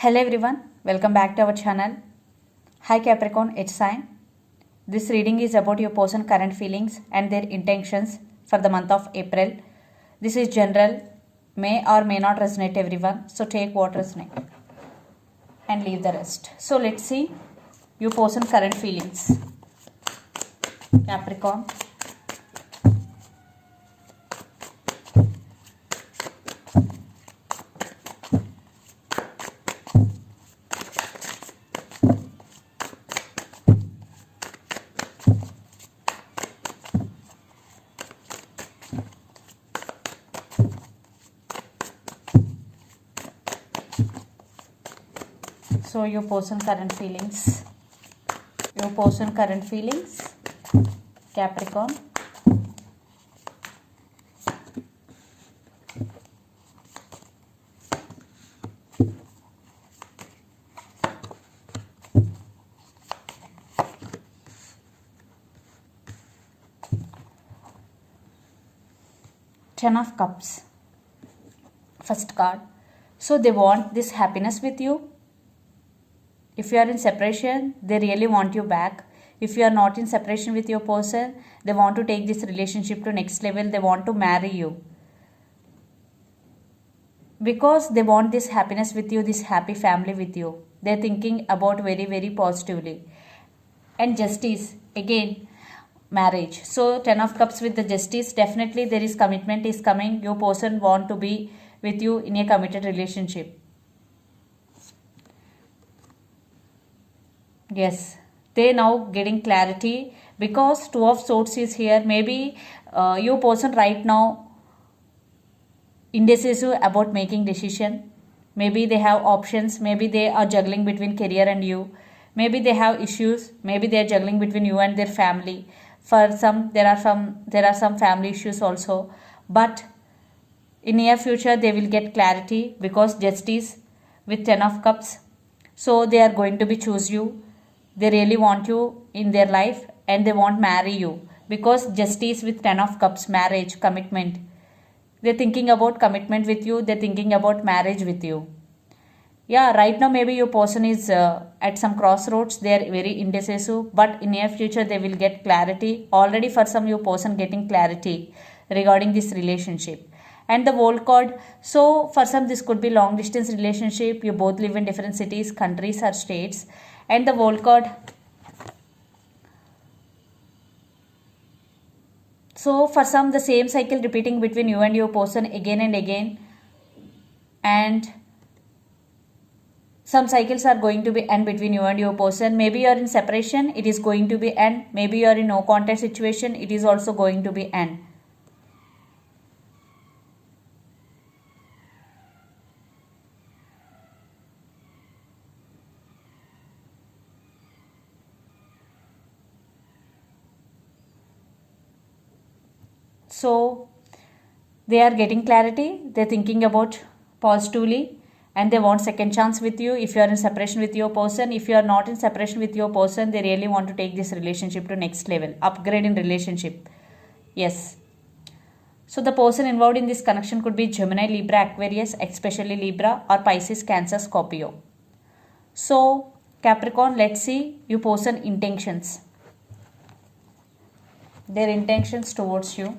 Hello everyone, welcome back to our channel. Hi Capricorn, it's Sign. This reading is about your person's current feelings and their intentions for the month of April. This is general, may or may not resonate everyone, so take what resonates and leave the rest. So let's see your person's current feelings. Capricorn. So your person's current feelings. Your person's current feelings. Capricorn. Ten of Cups. First card. So they want this happiness with you. If you are in separation, they really want you back. If you are not in separation with your person, they want to take this relationship to next level. They want to marry you. Because they want this happiness with you, this happy family with you. They're thinking about very, very positively. And justice, again, marriage. So 10 of Cups with the justice, definitely there is commitment is coming. Your person want to be with you in a committed relationship. Yes, they now getting clarity because Two of Swords is here. Maybe your person right now indecisive about making decision. Maybe they have options. Maybe they are juggling between career and you. Maybe they have issues. Maybe they are juggling between you and their family. For some, there are some family issues also. But in near future, they will get clarity because justice with 10 of Cups. So they are going to be choose you. They really want you in their life and they won't marry you because justice with 10 of Cups, marriage, commitment. They're thinking about commitment with you. They're thinking about marriage with you. Yeah, right now maybe your person is at some crossroads. They are very indecisive, but in near future they will get clarity. Already for some your person getting clarity regarding this relationship. And the World card. So for some this could be long distance relationship. You both live in different cities, countries or states. And the World card. So for some the same cycle repeating between you and your person again and again. And some cycles are going to be end between you and your person. Maybe you are in separation, it is going to be end. Maybe you are in no contact situation, it is also going to be end. So they are getting clarity, they're thinking about positively and they want second chance with you. If you are in separation with your person, if you are not in separation with your person, they really want to take this relationship to next level, upgrade in relationship. Yes. So the person involved in this connection could be Gemini, Libra, Aquarius, especially Libra, or Pisces, Cancer, Scorpio. So Capricorn, let's see your person intentions. Their intentions towards you.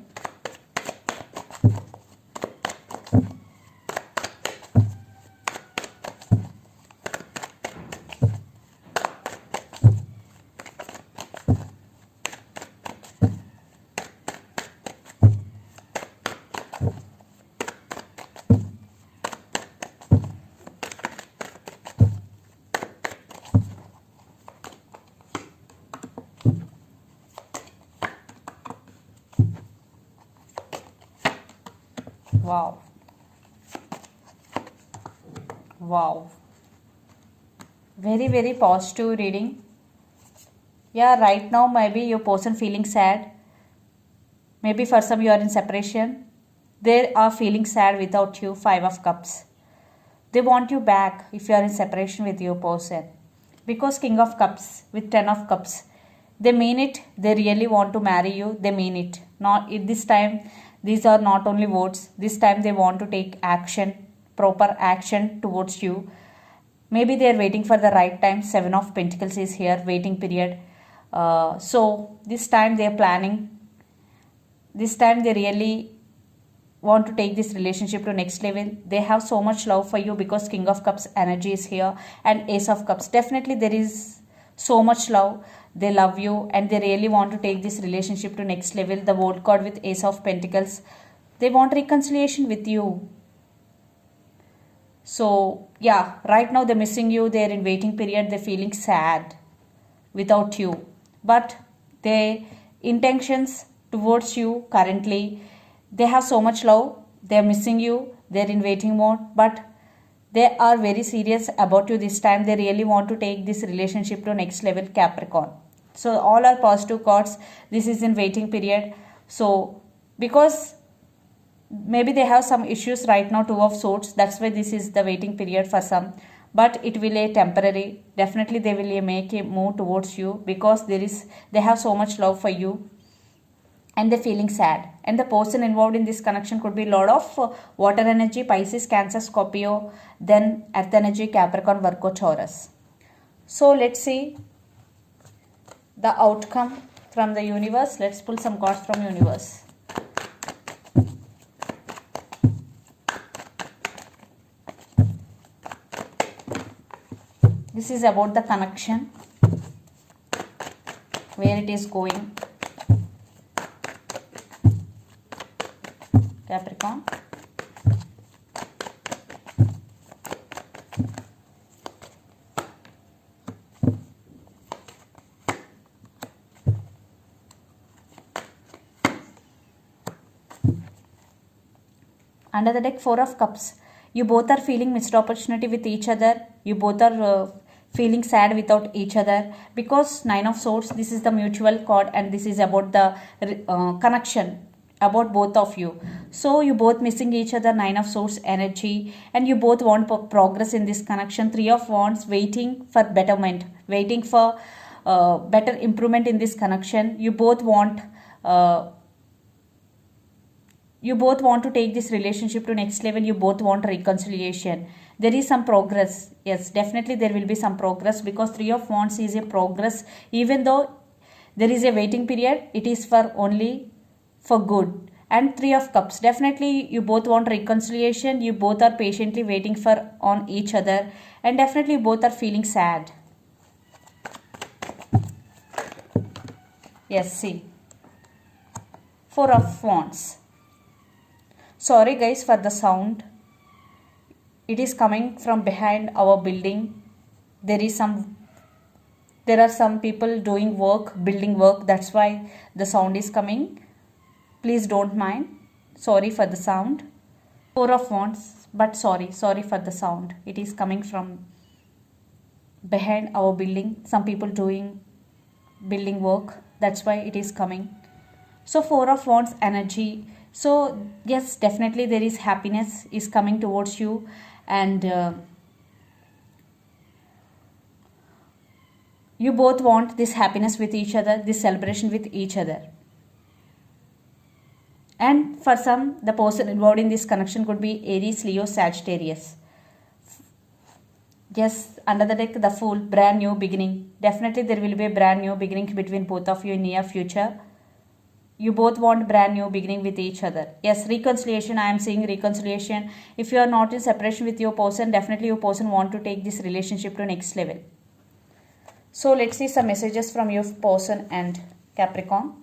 Wow. Wow. Very, very positive reading. Yeah, right now maybe your person feeling sad. Maybe for some you are in separation. They are feeling sad without you. 5 of Cups. They want you back if you are in separation with your person. Because King of Cups with 10 of Cups. They mean it. They really want to marry you. They mean it. Not at this time. These are not only words. This time they want to take action, proper action towards you. Maybe they are waiting for the right time. 7 of Pentacles is here, waiting period. So this time they are planning. This time they really want to take this relationship to next level. They have so much love for you because King of Cups energy is here and Ace of Cups. Definitely there is so much love. They love you and they really want to take this relationship to next level. The World card with Ace of Pentacles. They want reconciliation with you. So yeah, right now they're missing you. They're in waiting period. They're feeling sad without you. But their intentions towards you currently, they have so much love. They're missing you. They're in waiting mode. But they are very serious about you this time. They really want to take this relationship to next level, Capricorn. So all are positive cards. This is in waiting period. So because maybe they have some issues right now, Two of Swords. That's why this is the waiting period for some. But it will be temporary. Definitely they will make a move towards you because they have so much love for you. And they're feeling sad. And the person involved in this connection could be a lot of water energy, Pisces, Cancer, Scorpio, then earth energy, Capricorn, Virgo, Taurus. So let's see the outcome from the universe. Let's pull some cards from universe. This is about the connection, where it is going. Capricorn. Under the deck, Four of Cups. You both are feeling missed opportunity with each other. You both are feeling sad without each other because Nine of Swords, this is the mutual card and this is about the connection about both of you. So you both missing each other, Nine of Swords energy, and you both want progress in this connection. Three of Wands, waiting for betterment, waiting for better improvement in this connection. You both want to take this relationship to next level. You both want reconciliation. There is some progress. Yes, definitely there will be some progress because Three of Wands is a progress. Even though there is a waiting period, it is for only for good. And Three of Cups, definitely you both want reconciliation. You both are patiently waiting for on each other, and definitely you both are feeling sad. Yes, see, Four of Wands. Sorry guys for the sound. It is coming from behind our building. There are some people doing work, building work. That's why the sound is coming. Please don't mind. Sorry for the sound. Four of Wands, but sorry for the sound. It is coming from behind our building. Some people doing building work. That's why it is coming. So Four of Wands energy. So yes, definitely there is happiness is coming towards you, and you both want this happiness with each other, this celebration with each other. And for some, the person involved in this connection could be Aries, Leo, Sagittarius. Yes, under the deck, the Fool, brand new beginning. Definitely there will be a brand new beginning between both of you in near future. You both want brand new beginning with each other. Yes, reconciliation. I am seeing reconciliation. If you are not in separation with your person, definitely your person want to take this relationship to next level. So let's see some messages from your person and Capricorn.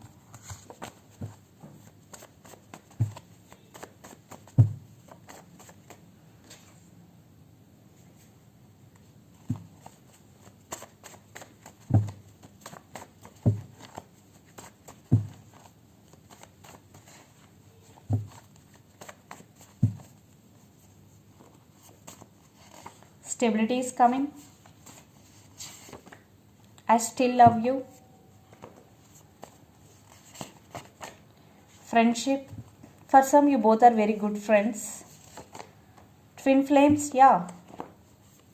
Stability is coming. I still love you. Friendship. For some, you both are very good friends. Twin flames, yeah.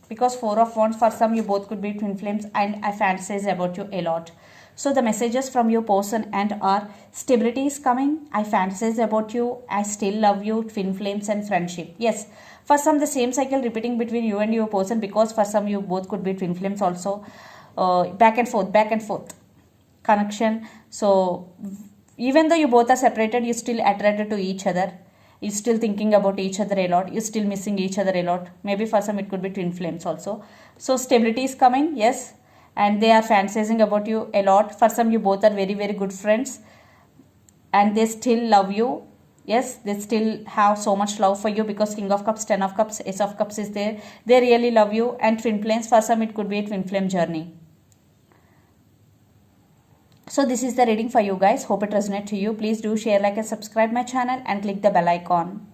Because Four of Wands, for some, you both could be twin flames, and I fantasize about you a lot. So the messages from your person and are stability is coming. I fantasize about you. I still love you. Twin flames and friendship. Yes. For some, the same cycle repeating between you and your person, because for some you both could be twin flames also. Back and forth connection. So even though you both are separated, you're still attracted to each other. You're still thinking about each other a lot. You're still missing each other a lot. Maybe for some it could be twin flames also. So stability is coming, yes. And they are fantasizing about you a lot. For some, you both are very, very good friends. And they still love you. Yes, they still have so much love for you, because King of Cups, 10 of Cups, Ace of Cups is there. They really love you. And twin flames, for some it could be a twin flame journey. So this is the reading for you guys. Hope it resonates to you. Please do share, like and subscribe my channel and click the bell icon.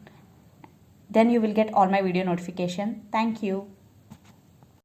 Then you will get all my video notification. Thank you.